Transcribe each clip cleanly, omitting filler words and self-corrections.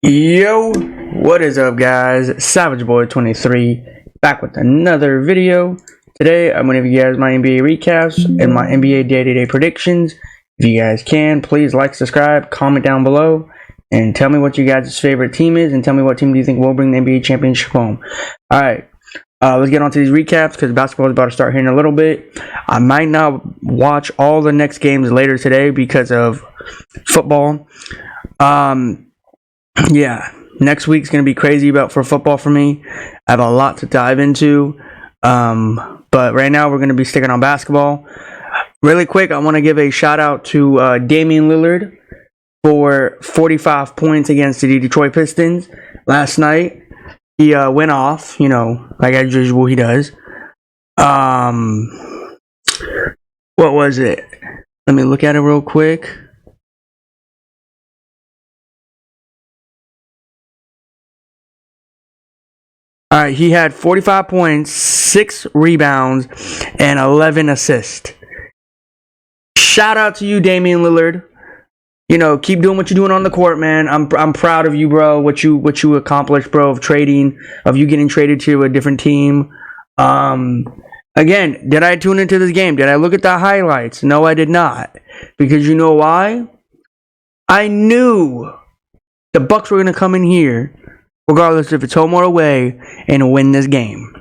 Yo, what is up, guys? Savage Boy 23 back with another video. Today I'm going to give you guys my NBA recaps and my NBA day-to-day predictions. If you guys can, please like, subscribe, comment down below, and tell me what you guys' favorite team is, and tell me what team do you think will bring the NBA championship home. Alright, let's get on to these recaps because basketball is about to start here in a little bit. I might not watch all the next games later today because of football. Yeah, next week's going to be crazy for football for me. I have a lot to dive into. But right now we're going to be sticking on basketball. Really quick, I want to give a shout out to Damian Lillard for 45 points against the Detroit Pistons last night. He went off, like as usual he does. What was it? Let me look at it real quick. All right, he had 45 points, 6 rebounds, and 11 assists. Shout out to you, Damian Lillard. Keep doing what you're doing on the court, man. I'm proud of you, bro. What you accomplished, bro, of you getting traded to a different team. Again, did I tune into this game? Did I look at the highlights? No, I did not. Because you know why? I knew the Bucks were gonna come in here, regardless if it's home or away, and win this game.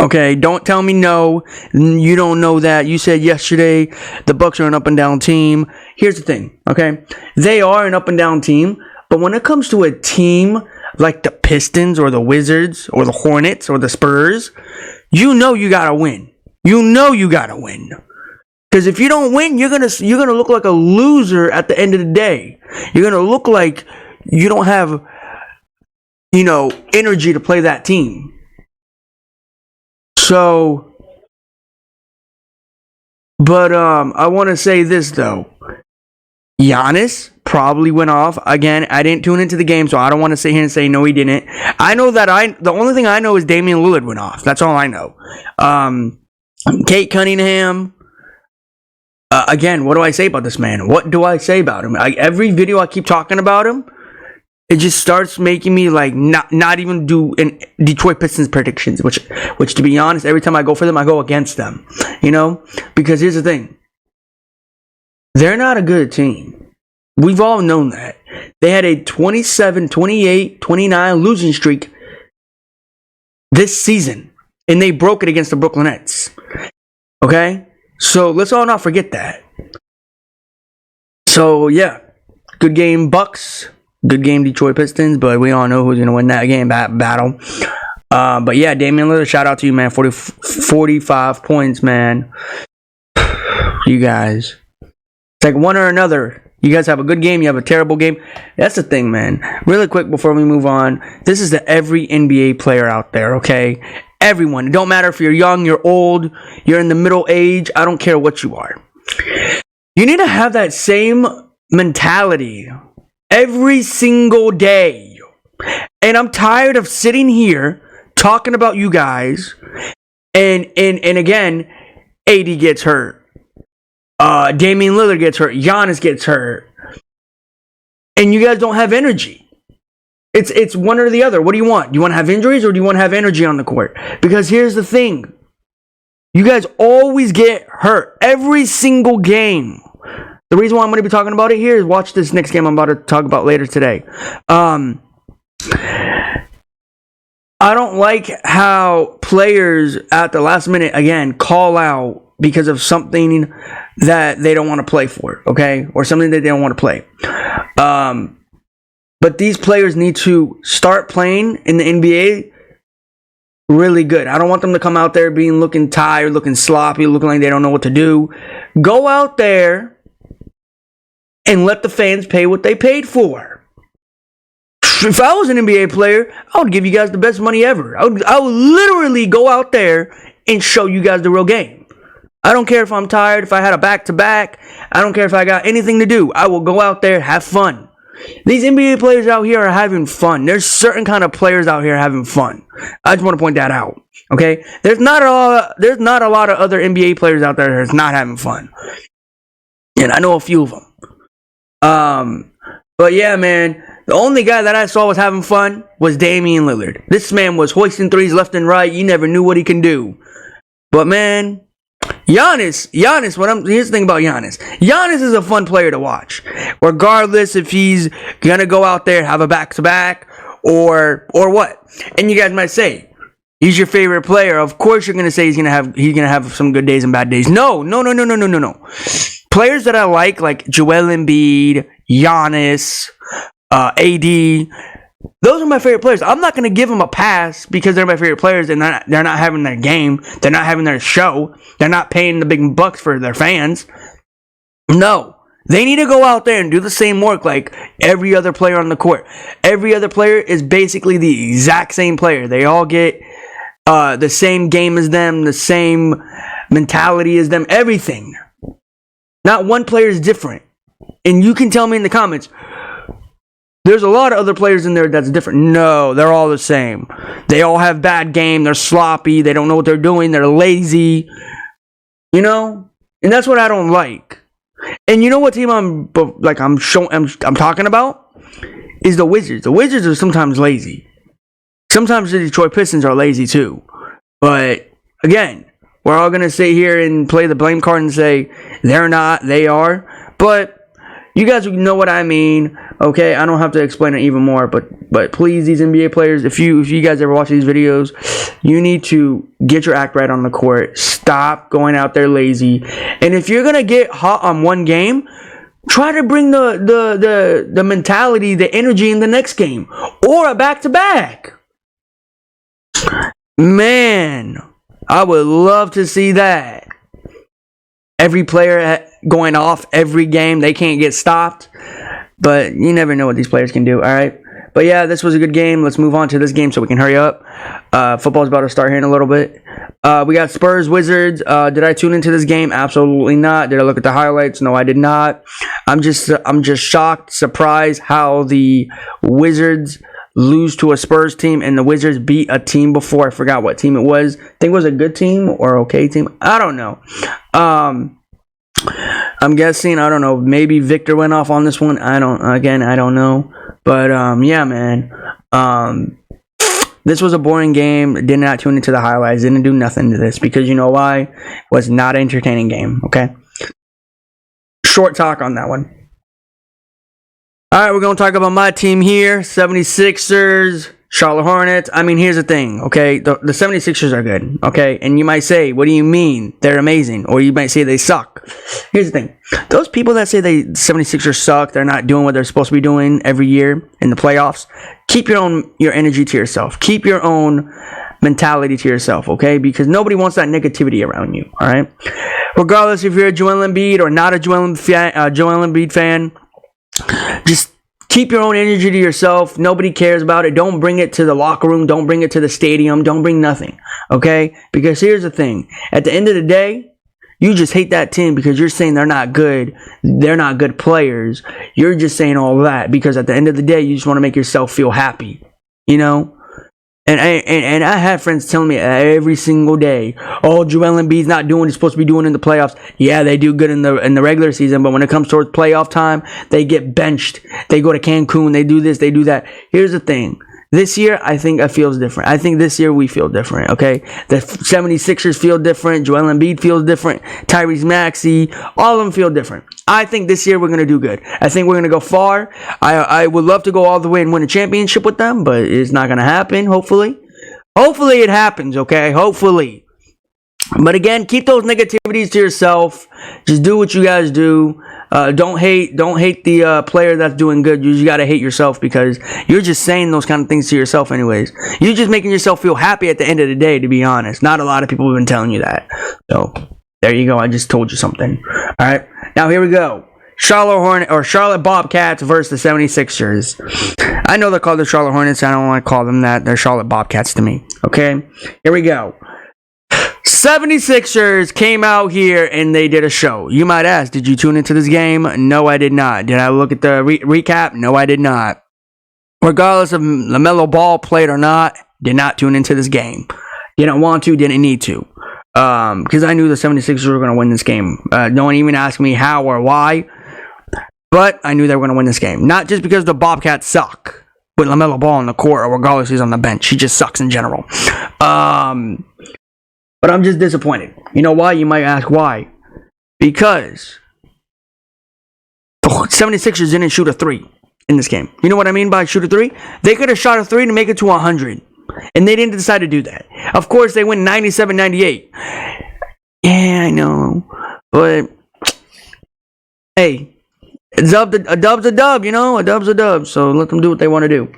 Okay, don't tell me no. You don't know that. You said yesterday the Bucks are an up and down team. Here's the thing, okay? They are an up and down team, but when it comes to a team like the Pistons or the Wizards or the Hornets or the Spurs, you gotta win. You gotta win. Because if you don't win, you're gonna look like a loser at the end of the day. You're gonna look like you don't have energy to play that team. So, but I want to say this though. Giannis probably went off. Again, I didn't tune into the game, so I don't want to sit here and say no, he didn't. I know that the only thing I know is Damian Lillard went off. That's all I know. Kate Cunningham. Again, what do I say about this man? What do I say about him? Every video I keep talking about him, it just starts making me like not even do Detroit Pistons predictions, which to be honest, every time I go for them, I go against them. Because here's the thing. They're not a good team. We've all known that. They had a 27, 28, 29 losing streak this season, and they broke it against the Brooklyn Nets. Okay? So let's all not forget that. So yeah, good game Bucks. Good game, Detroit Pistons, but we all know who's going to win that game battle. But yeah, Damian Lillard, shout out to you, man. 45 points, man. You guys. It's like one or another. You guys have a good game, you have a terrible game. That's the thing, man. Really quick before we move on. This is to every NBA player out there, okay? Everyone. It don't matter if you're young, you're old, you're in the middle age. I don't care what you are. You need to have that same mentality every single day. And I'm tired of sitting here talking about you guys. And again, AD gets hurt. Damian Lillard gets hurt. Giannis gets hurt. And you guys don't have energy. It's one or the other. What do you want? Do you want to have injuries or do you want to have energy on the court? Because here's the thing. You guys always get hurt. Every single game. The reason why I'm going to be talking about it here is watch this next game I'm about to talk about later today. I don't like how players at the last minute, again, call out because of something that they don't want to play for, okay? Or something that they don't want to play. But these players need to start playing in the NBA really good. I don't want them to come out there looking tired, looking sloppy, looking like they don't know what to do. Go out there and let the fans pay what they paid for. If I was an NBA player, I would give you guys the best money ever. I would literally go out there and show you guys the real game. I don't care if I'm tired, if I had a back-to-back. I don't care if I got anything to do. I will go out there, have fun. These NBA players out here are having fun. There's certain kind of players out here having fun. I just want to point that out. Okay? There's not a lot of other NBA players out there that's not having fun. And I know a few of them. But yeah, man, The only guy that I saw was having fun was Damian Lillard. This man was hoisting threes left and right. You never knew what he can do. But man, Giannis, here's the thing about Giannis. Giannis is a fun player to watch. Regardless if he's gonna go out there, have a back-to-back, or what. And you guys might say, he's your favorite player. Of course you're gonna say he's gonna have some good days and bad days. No. Players that I like Joel Embiid, Giannis, AD, those are my favorite players. I'm not going to give them a pass because they're my favorite players and they're not having their game. They're not having their show. They're not paying the big bucks for their fans. No. They need to go out there and do the same work like every other player on the court. Every other player is basically the exact same player. They all get the same game as them, the same mentality as them, everything. Not one player is different. And you can tell me in the comments, there's a lot of other players in there that's different. No, they're all the same. They all have bad game. They're sloppy. They don't know what they're doing. They're lazy. You know? And that's what I don't like. And you know what team I'm talking about? Is the Wizards. The Wizards are sometimes lazy. Sometimes the Detroit Pistons are lazy too. But again, we're all going to sit here and play the blame card and say they're not, they are. But you guys know what I mean, okay? I don't have to explain it even more, but please, these NBA players, if you guys ever watch these videos, you need to get your act right on the court. Stop going out there lazy. And if you're gonna get hot on one game, try to bring the mentality, the energy in the next game, or a back-to-back. Man, I would love to see that. Every player going off every game, they can't get stopped. But you never know what these players can do, all right? But yeah, this was a good game. Let's move on to this game so we can hurry up. Football's about to start here in a little bit. We got Spurs, Wizards. Did I tune into this game? Absolutely not. Did I look at the highlights? No, I did not. I'm just shocked, surprised how the Wizards lose to a Spurs team and the Wizards beat a team before. I forgot what team it was. I think it was a good team or okay team. I don't know. I'm guessing, I don't know, maybe Victor went off on this one. I don't know. But yeah, man. This was a boring game. Did not tune into the highlights. Didn't do nothing to this because you know why? It was not an entertaining game, okay? Short talk on that one. All right, we're going to talk about my team here. 76ers, Charlotte Hornets. I mean, here's the thing, okay? The 76ers are good, okay? And you might say, what do you mean? They're amazing. Or you might say they suck. Here's the thing. Those people that say the 76ers suck, they're not doing what they're supposed to be doing every year in the playoffs, keep your energy to yourself. Keep your own mentality to yourself, okay? Because nobody wants that negativity around you, all right? Regardless if you're a Joel Embiid or not a Joel Embiid fan, just keep your own energy to yourself. Nobody cares about it. Don't bring it to the locker room. Don't bring it to the stadium. Don't bring nothing. Okay? Because here's the thing. At the end of the day, you just hate that team because you're saying they're not good. They're not good players. You're just saying all that because at the end of the day, you just want to make yourself feel happy. You know? And I had friends telling me every single day, oh, Joel Embiid's not doing what he's supposed to be doing in the playoffs. Yeah, they do good in the regular season, but when it comes towards playoff time, they get benched. They go to Cancun. They do this. They do that. Here's the thing. This year, I think it feels different. I think this year we feel different, okay? The 76ers feel different. Joel Embiid feels different. Tyrese Maxey, all of them feel different. I think this year we're going to do good. I think we're going to go far. I would love to go all the way and win a championship with them, but it's not going to happen, hopefully. Hopefully it happens, okay? Hopefully. But again, keep those negativities to yourself. Just do what you guys do. Don't hate the player that's doing good. You just gotta hate yourself because you're just saying those kind of things to yourself anyways. You're just making yourself feel happy at the end of the day, to be honest. Not a lot of people have been telling you that. So there you go. I just told you something. All right. Now here we go. Charlotte Bobcats versus the 76ers. I know they're called the Charlotte Hornets. I don't want to call them that. They're Charlotte Bobcats to me. Okay. Here we go. 76ers came out here and they did a show. You might ask, did you tune into this game? No, I did not. Did I look at the recap? No, I did not. Regardless of LaMelo Ball played or not, did not tune into this game. Didn't want to, didn't need to. Because I knew the 76ers were going to win this game. Don't even ask me how or why. But I knew they were going to win this game. Not just because the Bobcats suck with LaMelo Ball on the court or regardless he's on the bench. He just sucks in general. But I'm just disappointed. You know why? You might ask why. Because the 76ers didn't shoot a 3 in this game. You know what I mean by shoot a 3? They could have shot a 3 to make it to 100. And they didn't decide to do that. Of course, they went 97-98. Yeah, I know. But, hey, a dub's a dub, you know? A dub's a dub. So let them do what they want to do.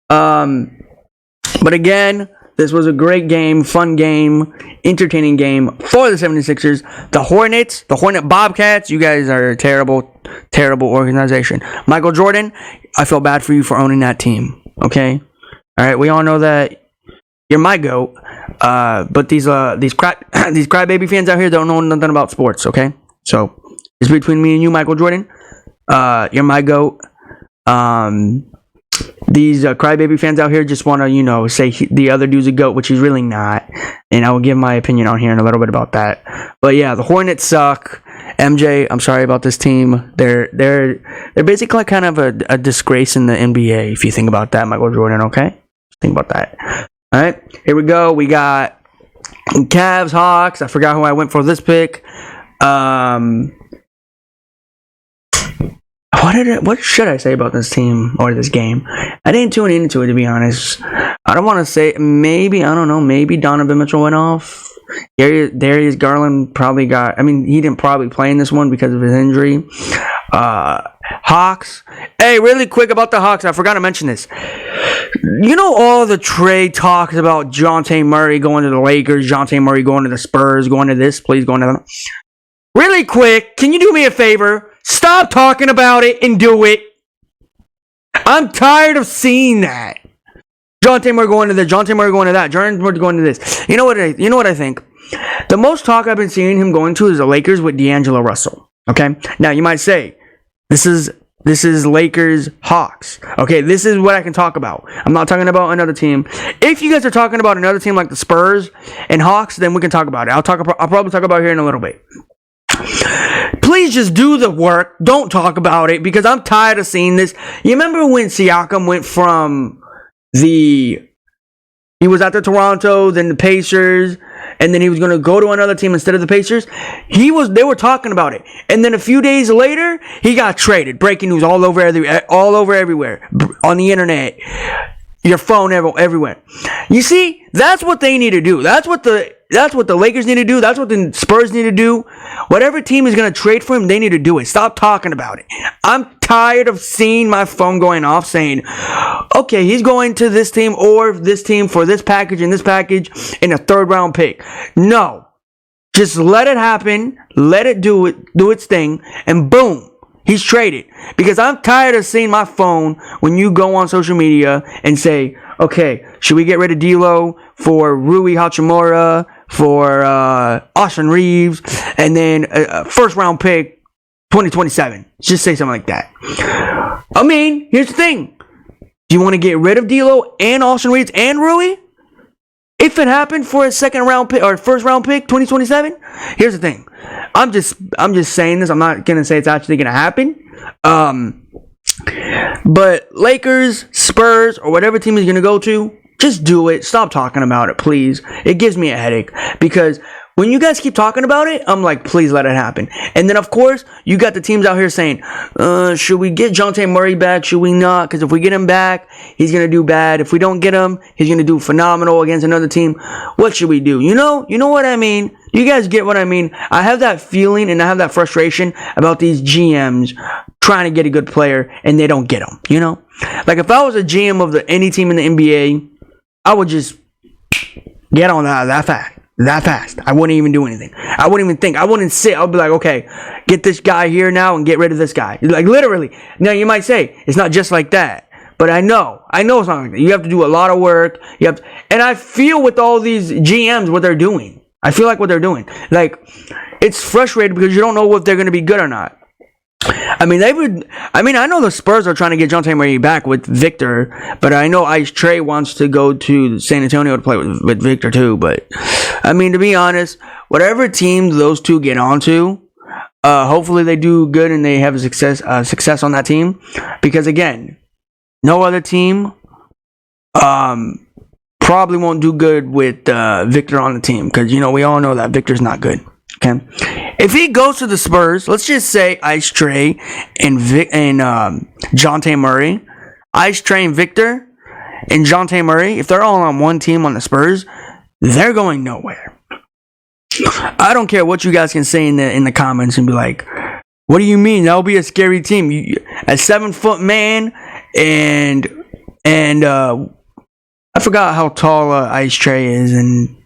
But again, this was a great game, fun game, entertaining game for the 76ers. The Hornet Bobcats, you guys are a terrible, terrible organization. Michael Jordan, I feel bad for you for owning that team, okay? All right, we all know that you're my GOAT, but these crybaby fans out here don't know nothing about sports, okay? So, it's between me and you, Michael Jordan. You're my GOAT. These crybaby fans out here just want to, say the other dude's a GOAT, which he's really not. And I will give my opinion on here in a little bit about that. But yeah, the Hornets suck. MJ, I'm sorry about this team. They're basically kind of a disgrace in the NBA, if you think about that, Michael Jordan, okay? Think about that. All right, here we go. We got Cavs, Hawks. I forgot who I went for this pick. What should I say about this team or this game? I didn't tune into it, to be honest. I don't want to say maybe Donovan Mitchell went off. Darius Garland probably he didn't probably play in this one because of his injury. Hawks. Hey, really quick about the Hawks. I forgot to mention this. You know all the trade talks about Dejounte Murray going to the Lakers, Dejounte Murray going to the Spurs, going to this, please going to that. Really quick, can you do me a favor? Stop talking about it and do it. I'm tired of seeing that. Dejounte Murray going to this, Dejounte Murray going to that, Dejounte Murray going to this. You know what I think? The most talk I've been seeing him going to is the Lakers with D'Angelo Russell. Okay? Now, you might say, this is Lakers Hawks. Okay, this is what I can talk about. I'm not talking about another team. If you guys are talking about another team like the Spurs and Hawks, then we can talk about it. I'll probably talk about it here in a little bit. Please just do the work. Don't talk about it because I'm tired of seeing this. You remember when Siakam went from he was at the Toronto, then the Pacers, and then he was going to go to another team instead of the Pacers? They were talking about it. And then a few days later, he got traded. Breaking news all over everywhere on the internet. Your phone everywhere. You see, that's what they need to do. That's what the Lakers need to do. That's what the Spurs need to do. Whatever team is going to trade for him, they need to do it. Stop talking about it. I'm tired of seeing my phone going off saying, okay, he's going to this team or this team for this package and this package in a 3rd round pick. No. Just let it happen. Let it do its thing. And boom. He's traded. Because I'm tired of seeing my phone when you go on social media and say, okay, should we get rid of D'Lo for Rui Hachimura, for Austin Reeves, and then a 1st round pick 2027. Just say something like that. I mean, here's the thing. Do you want to get rid of D'Lo and Austin Reeves and Rui? If it happened for a 2nd round pick or 1st round pick 2027, here's the thing. I'm just saying this. I'm not gonna say it's actually gonna happen. But Lakers, Spurs, or whatever team he's gonna go to, just do it. Stop talking about it, please. It gives me a headache because when you guys keep talking about it, I'm like, please let it happen. And then, of course, you got the teams out here saying, should we get Dejounte Murray back? Should we not? Because if we get him back, he's going to do bad. If we don't get him, he's going to do phenomenal against another team. What should we do? You know what I mean? You guys get what I mean? I have that feeling and I have that frustration about these GMs trying to get a good player and they don't get him, you know? Like if I was a GM of any team in the NBA, I would just get on that fast. I wouldn't even do anything. I wouldn't even think. I wouldn't sit. I'll be like, okay, get this guy here now and get rid of this guy. Like literally. Now you might say it's not just like that, but I know it's not like that. You have to do a lot of work. And I feel with all these GMs what they're doing. I feel like what they're doing. Like it's frustrating because you don't know if they're going to be good or not. I know the Spurs are trying to get Dejounte Murray back with Victor, but I know Ice Trey wants to go to San Antonio to play with Victor too. But I mean, to be honest, whatever team those two get onto, Hopefully they do good and they have a success on that team, because again, no other team probably won't do good with Victor on the team, because we all know that Victor's not good. Okay, if he goes to the Spurs, let's just say Ice Trae and Jonte Murray, Ice Trae and Victor and Jonte Murray, if they're all on one team on the Spurs, they're going nowhere. I don't care what you guys can say in the comments and be like, what do you mean? That'll be a scary team. A 7-foot man and I forgot how tall Ice Trae is and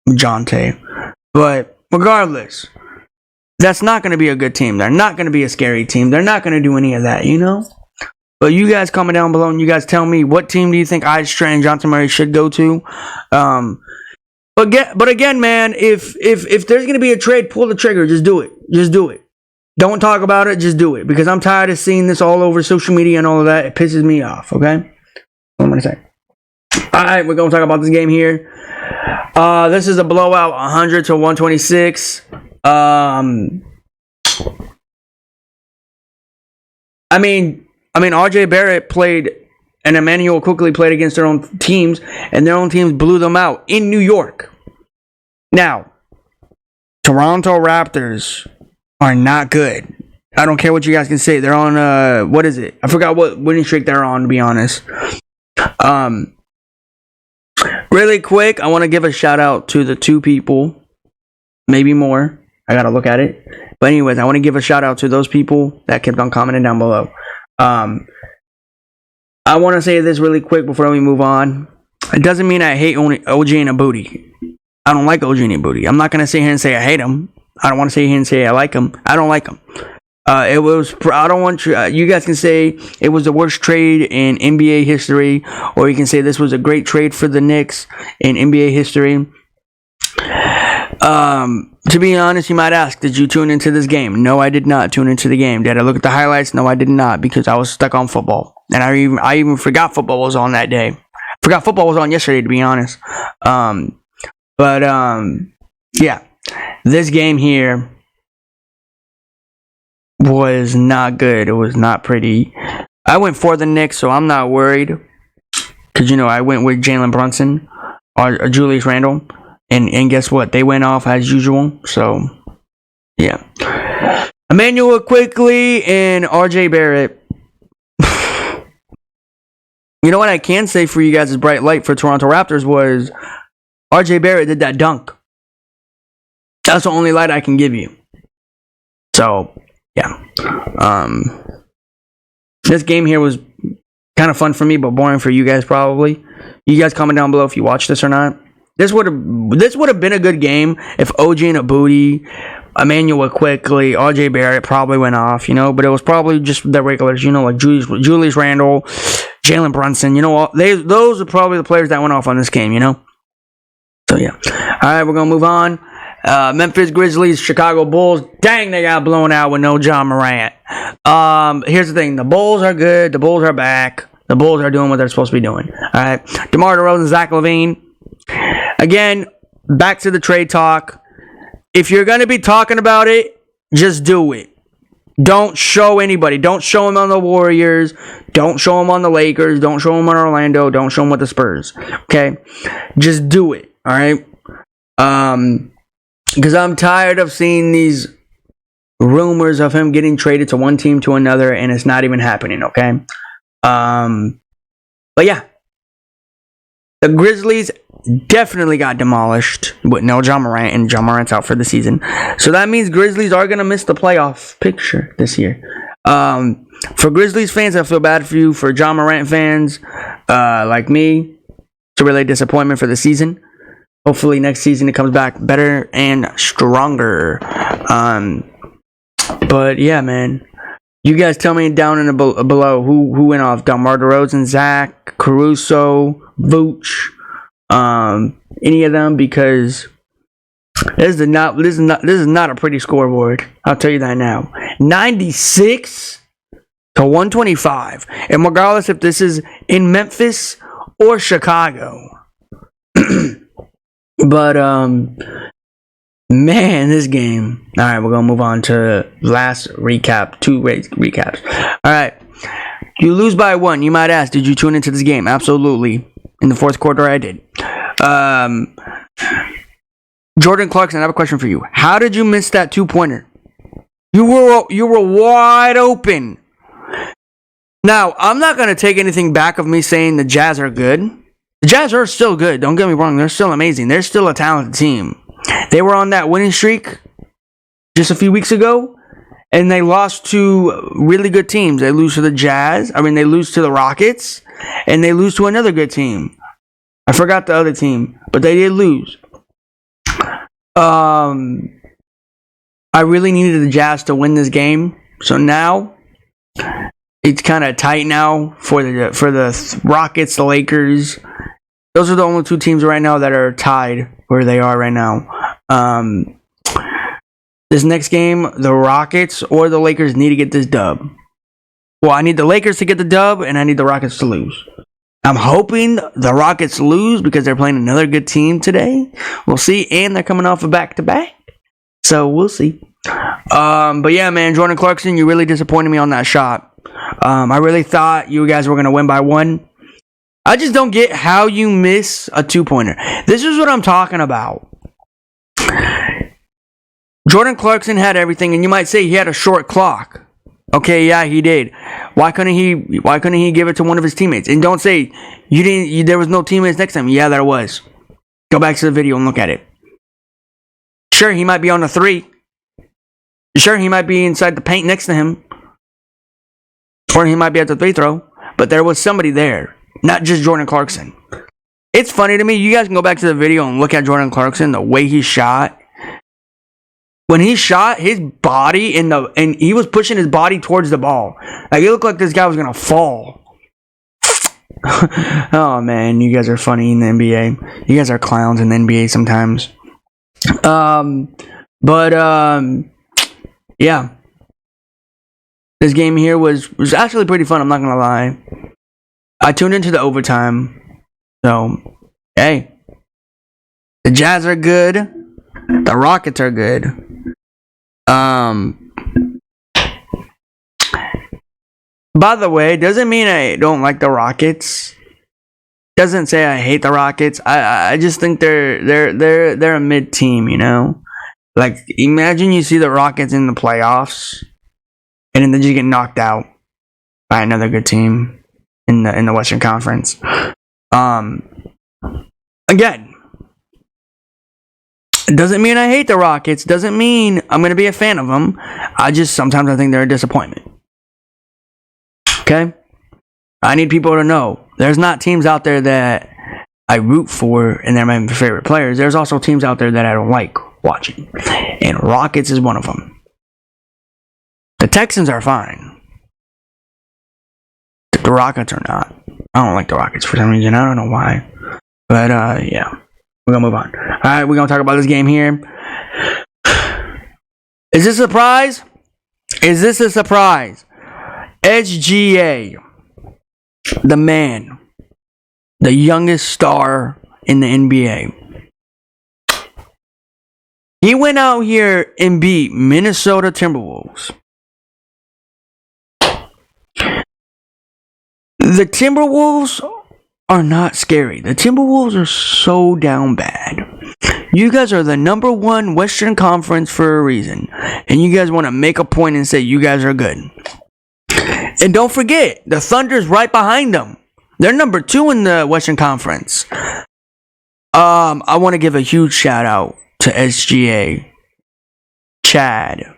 Jonte. But regardless, that's not going to be a good team. They're not going to be a scary team. They're not going to do any of that, But you guys comment down below and you guys tell me, what team do you think Ice Trae and Jonte Murray should go to? But again, man, if there's going to be a trade, pull the trigger. Just do it. Just do it. Don't talk about it. Just do it. Because I'm tired of seeing this all over social media and all of that. It pisses me off, okay? What am I going to say? All right, we're going to talk about this game here. This is a blowout, 100-126. I mean, RJ Barrett played and Emmanuel quickly played against their own teams, and their own teams blew them out in New York. Now, Toronto Raptors are not good. I don't care what you guys can say. They're on, what is it? I forgot what winning streak they're on, to be honest. Really quick, I want to give a shout out to the 2 people, maybe more. I got to look at it. But anyways, I want to give a shout out to those people that kept on commenting down below. I want to say this really quick before we move on. It doesn't mean I hate OG Anunoby. I don't like OG Anunoby. I'm not going to sit here and say I hate him. I don't want to sit here and say I like him. I don't like him. I don't want you guys can say it was the worst trade in NBA history, or you can say this was a great trade for the Knicks in NBA history. To be honest, you might ask, did you tune into this game? No, I did not tune into the game. Did I look at the highlights? No, I did not, because I was stuck on football. And I even forgot football was on that day. Forgot football was on yesterday, to be honest. Yeah. This game here was not good. It was not pretty. I went for the Knicks, so I'm not worried. Because, I went with Jalen Brunson or Julius Randle. And guess what? They went off as usual. So, yeah. Emmanuel Quickly and RJ Barrett. You know what I can say for you guys' bright light for Toronto Raptors was RJ Barrett did that dunk. That's the only light I can give you. So, yeah. This game here was kind of fun for me, but boring for you guys probably. You guys comment down below if you watched this or not. This would have been a good game if OG Anunoby, Emmanuel Quickly, RJ Barrett probably went off, but it was probably just the regulars, like Julius Randle, Jalen Brunson, those are probably the players that went off on this game, So, yeah. All right, we're going to move on. Memphis Grizzlies, Chicago Bulls. Dang, they got blown out with no Ja Morant. Here's the thing. The Bulls are good. The Bulls are back. The Bulls are doing what they're supposed to be doing. All right. DeMar DeRozan, Zach LaVine. Again, back to the trade talk. If you're going to be talking about it, just do it. Don't show anybody. Don't show them on the Warriors. Don't show them on the Lakers. Don't show them on Orlando. Don't show them with the Spurs. Okay? Just do it. All right? Because I'm tired of seeing these rumors of him getting traded to one team to another, and it's not even happening, okay? But yeah. The Grizzlies definitely got demolished with no Ja Morant, and Ja Morant's out for the season. So that means Grizzlies are going to miss the playoff picture this year. For Grizzlies fans, I feel bad for you. For Ja Morant fans like me, it's a really disappointment for the season. Hopefully next season it comes back better and stronger. But yeah, man. You guys tell me down in the below who went off. DeMar DeRozan, Zach, Caruso, Vooch, any of them, because this is not a pretty scoreboard. I'll tell you that now. 96 to 125. And regardless if this is in Memphis or Chicago. But Man, this game. All right, we're going to move on to last recap. 2 recaps. All right. You lose by 1. You might ask, did you tune into this game? Absolutely. In the fourth quarter, I did. Jordan Clarkson, I have a question for you. How did you miss that 2-pointer? You were wide open. Now, I'm not going to take anything back of me saying the Jazz are good. The Jazz are still good. Don't get me wrong. They're still amazing. They're still a talented team. They were on that winning streak just a few weeks ago, and they lost to really good teams. They lose to the Jazz. They lose to the Rockets, and they lose to another good team. I forgot the other team, but they did lose. I really needed the Jazz to win this game, so now it's kind of tight now for the Rockets, the Lakers. Those are the only 2 teams right now that are tied where they are right now. This next game, the Rockets or the Lakers need to get this dub. Well, I need the Lakers to get the dub, and I need the Rockets to lose. I'm hoping the Rockets lose because they're playing another good team today. We'll see, and they're coming off a back-to-back. So, we'll see. But yeah, man, Jordan Clarkson, you really disappointed me on that shot. I really thought you guys were going to win by 1. I just don't get how you miss a 2-pointer. This is what I'm talking about. Jordan Clarkson had everything, and you might say he had a short clock. Okay, yeah, he did. Why couldn't he give it to one of his teammates? And don't say there was no teammates next to him. Yeah, there was. Go back to the video and look at it. Sure, he might be on the 3. Sure, he might be inside the paint next to him. Or he might be at the 3 throw. But there was somebody there. Not just Jordan Clarkson. It's funny to me. You guys can go back to the video and look at Jordan Clarkson, the way he shot. When he shot, his body and he was pushing his body towards the ball. Like, it looked like this guy was going to fall. Oh, man. You guys are funny in the NBA. You guys are clowns in the NBA sometimes. Yeah. This game here was actually pretty fun. I'm not going to lie. I tuned into the overtime. So, hey. The Jazz are good. The Rockets are good. By the way, doesn't mean I don't like the Rockets. Doesn't say I hate the Rockets. I just think they're a mid team, you know? Like, imagine you see the Rockets in the playoffs and then they just get knocked out by another good team in the Western Conference. Again, it doesn't mean I hate the Rockets. Doesn't mean I'm going to be a fan of them. Sometimes I think they're a disappointment. Okay? I need people to know there's not teams out there that I root for and they're my favorite players. There's also teams out there that I don't like watching. And Rockets is one of them. The Texans are fine. The Rockets are not. I don't like the Rockets for some reason. I don't know why. But, yeah. We're going to move on. Alright, we're going to talk about this game here. Is this a surprise? Is this a surprise? SGA, the man, the youngest star in the NBA. He went out here and beat Minnesota Timberwolves. The Timberwolves are not scary. The Timberwolves are so down bad. You guys are the number 1 Western Conference for a reason. And you guys want to make a point and say you guys are good. And don't forget, the Thunder's right behind them. They're number 2 in the Western Conference. I want to give a huge shout out to SGA, Chad,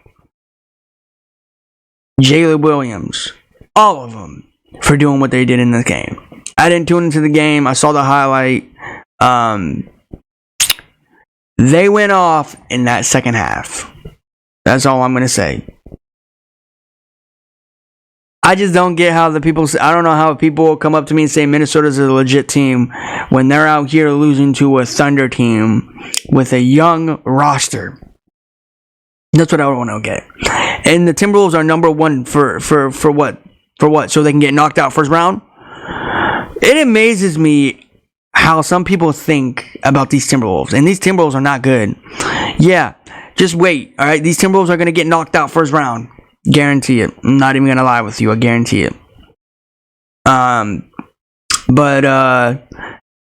Jalen Williams, all of them for doing what they did in this game. I didn't tune into the game. I saw the highlight. They went off in that second half. That's all I'm going to say. I just don't get how I don't know how people will come up to me and say Minnesota's a legit team when they're out here losing to a Thunder team with a young roster. That's what I want to get. And the Timberwolves are number 1 for what? For what? So they can get knocked out first round? It amazes me how some people think about these Timberwolves. And these Timberwolves are not good. Yeah, Just wait, all right? These Timberwolves are going to get knocked out first round. Guarantee it. I'm not even going to lie with you. I guarantee it. But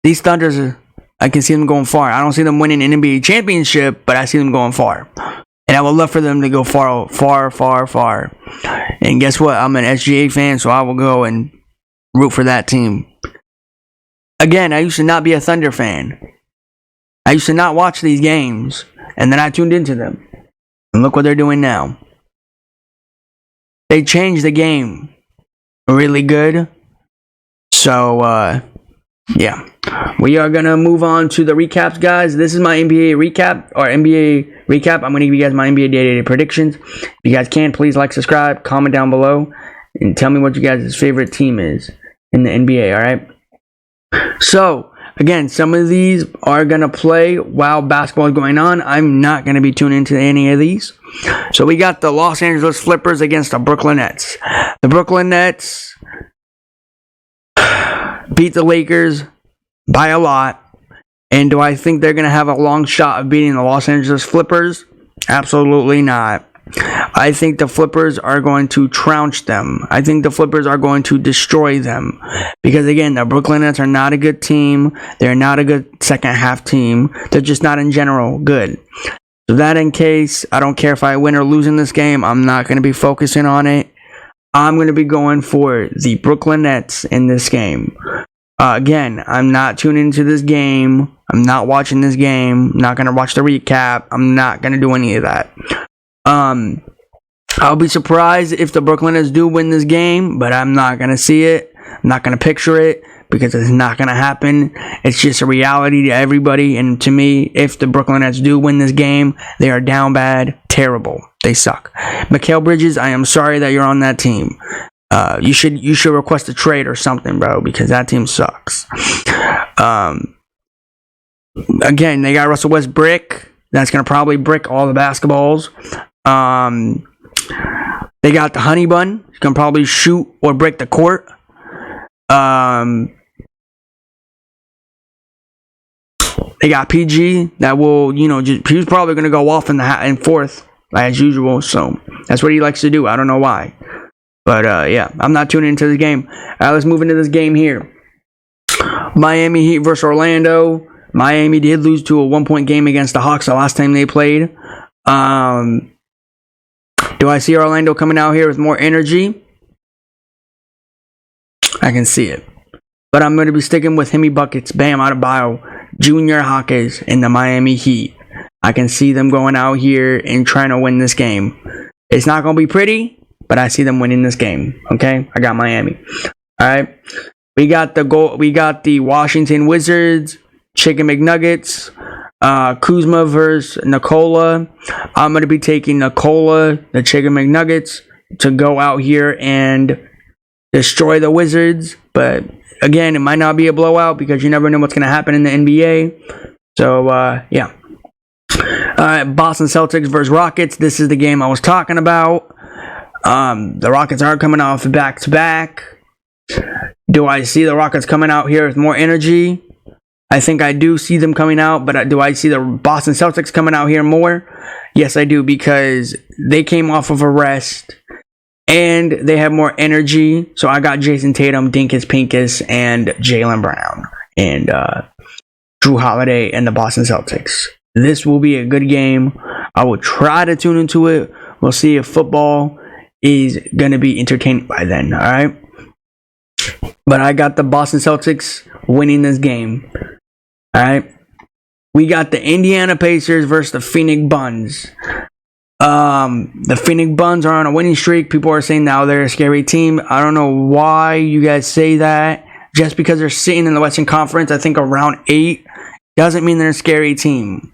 these Thunders, I can see them going far. I don't see them winning an NBA championship, but I see them going far. And I would love for them to go far, far, far, far. And guess what? I'm an SGA fan, so I will go and root for that team. Again, I used to not be a Thunder fan. I used to not watch these games. And then I tuned into them. And look what they're doing now. They changed the game really good. So, yeah. We are going to move on to the recaps, guys. This is my NBA recap. I'm going to give you guys my NBA day-to-day predictions. If you guys can, please like, subscribe, comment down below, and tell me what you guys' favorite team is in the NBA, all right? So, again, some of these are going to play while basketball is going on. I'm not going to be tuning into any of these. So, we got the Los Angeles Clippers against the Brooklyn Nets. The Brooklyn Nets beat the Lakers by a lot. And do I think they're going to have a long shot of beating the Los Angeles Clippers? Absolutely not. I think the Clippers are going to trounce them. I think the Clippers are going to destroy them. Because again, the Brooklyn Nets are not a good team. They're not a good second half team. They're just not in general good. So that in case, I don't care if I win or lose in this game. I'm not going to be focusing on it. I'm going to be going for the Brooklyn Nets in this game. Again, I'm not tuning into this game. I'm not watching this game. I'm not going to watch the recap. I'm not going to do any of that. I'll be surprised if the Brooklyn Nets do win this game, but I'm not going to see it. I'm not going to picture it because it's not going to happen. It's just a reality to everybody. And to me, if the Brooklyn Nets do win this game, they are down bad, terrible. They suck. Mikal Bridges, I am sorry that you're on that team. You should request a trade or something, bro, because that team sucks. Again, they got Russell Westbrook. That's going to probably brick all the basketballs. They got the Honey Bun. He's going to probably shoot or break the court. They got PG that will, he's probably going to go off in the fourth as usual. So that's what he likes to do. I don't know why. But, yeah, I'm not tuning into this game. All right, let's move into this game here. Miami Heat versus Orlando. Miami did lose to a 1-point game against the Hawks the last time they played. Do I see Orlando coming out here with more energy? I can see it. But I'm going to be sticking with Hemi Buckets, Bam Adebayo, Junior Hawkins, and the Miami Heat. I can see them going out here and trying to win this game. It's not going to be pretty, but I see them winning this game. Okay? I got Miami. All right. We got the Washington Wizards, Chicken McNuggets, Kuzma versus Nikola. I'm going to be taking Nikola, the Chicken McNuggets, to go out here and destroy the Wizards. But again, it might not be a blowout because you never know what's going to happen in the NBA. So, yeah. All right, Boston Celtics versus Rockets. This is the game I was talking about. The Rockets are coming off back-to-back. Do I see the Rockets coming out here with more energy? I think I do see them coming out, but do I see the Boston Celtics coming out here more? Yes, I do, because they came off of a rest and they have more energy. So I got Jason Tatum, Dinkus Pinkus, and Jaylen Brown and Jrue Holiday and the Boston Celtics. This will be a good game. I will try to tune into it. We'll see if football is going to be entertaining by then, all right? But I got the Boston Celtics winning this game. All right. We got the Indiana Pacers versus the Phoenix Buns. The Phoenix Buns are on a winning streak. People are saying now they're a scary team. I don't know why you guys say that. Just because they're sitting in the Western Conference, I think around 8, doesn't mean they're a scary team.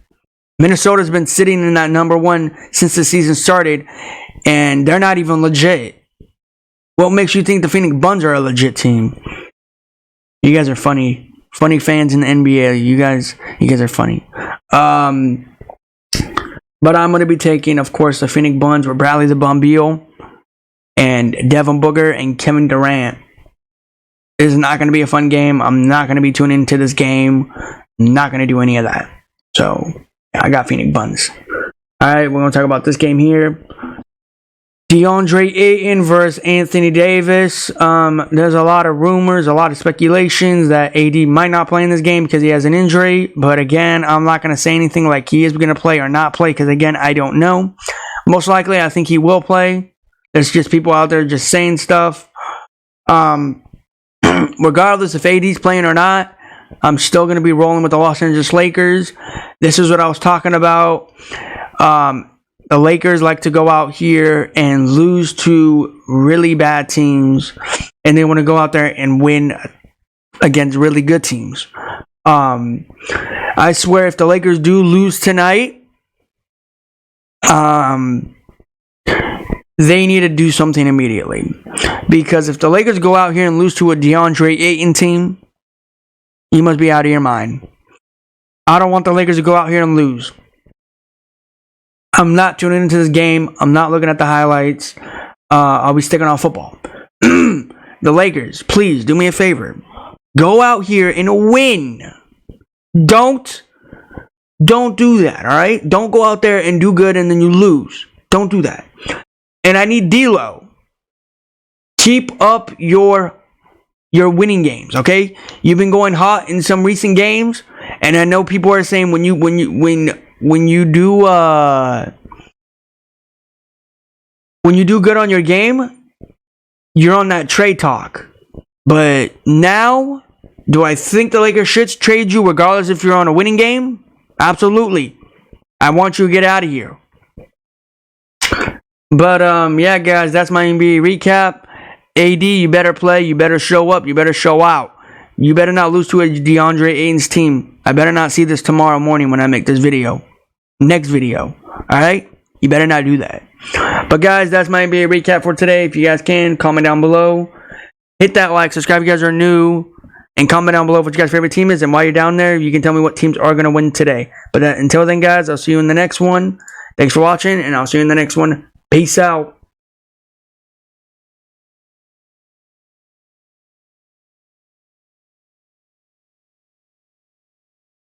Minnesota's been sitting in that number 1 since the season started, and they're not even legit. What makes you think the Phoenix Buns are a legit team? You guys are funny. Funny fans in the NBA. You guys are funny. But I'm going to be taking, of course, the Phoenix Buns with Bradley the Bombeal and Devin Booker and Kevin Durant. This is not going to be a fun game. I'm not going to be tuning into this game. I'm not going to do any of that. So, I got Phoenix Buns. All right, we're going to talk about this game here. DeAndre Ayton versus Anthony Davis. There's a lot of rumors, a lot of speculations that AD might not play in this game because he has an injury. But again, I'm not going to say anything like he is going to play or not play because, again, I don't know. Most likely, I think he will play. There's just people out there just saying stuff. Regardless if AD's playing or not, I'm still going to be rolling with the Los Angeles Lakers. This is what I was talking about. The Lakers like to go out here and lose to really bad teams, and they want to go out there and win against really good teams. I swear if the Lakers do lose tonight, they need to do something immediately. Because if the Lakers go out here and lose to a DeAndre Ayton team, you must be out of your mind. I don't want the Lakers to go out here and lose. I'm not tuning into this game. I'm not looking at the highlights. I'll be sticking on football. The Lakers, please do me a favor. Go out here and win. Don't do that, all right? Don't go out there and do good and then you lose. Don't do that. And I need D'Lo. Keep up your winning games, okay? You've been going hot in some recent games, and I know people are saying when you do good on your game, you're on that trade talk. But now, do I think the Lakers should trade you regardless if you're on a winning game? Absolutely. I want you to get out of here. But yeah, guys, that's my NBA recap. AD, you better play, you better show up, you better show out. You better not lose to a DeAndre Ayton's team. I better not see this tomorrow morning when I make this video. Next video. Alright? You better not do that. But guys, that's my NBA recap for today. If you guys can, comment down below. Hit that like, subscribe if you guys are new, and comment down below what your guys' favorite team is. And while you're down there, you can tell me what teams are going to win today. But until then, guys, I'll see you in the next one. Thanks for watching, and I'll see you in the next one. Peace out.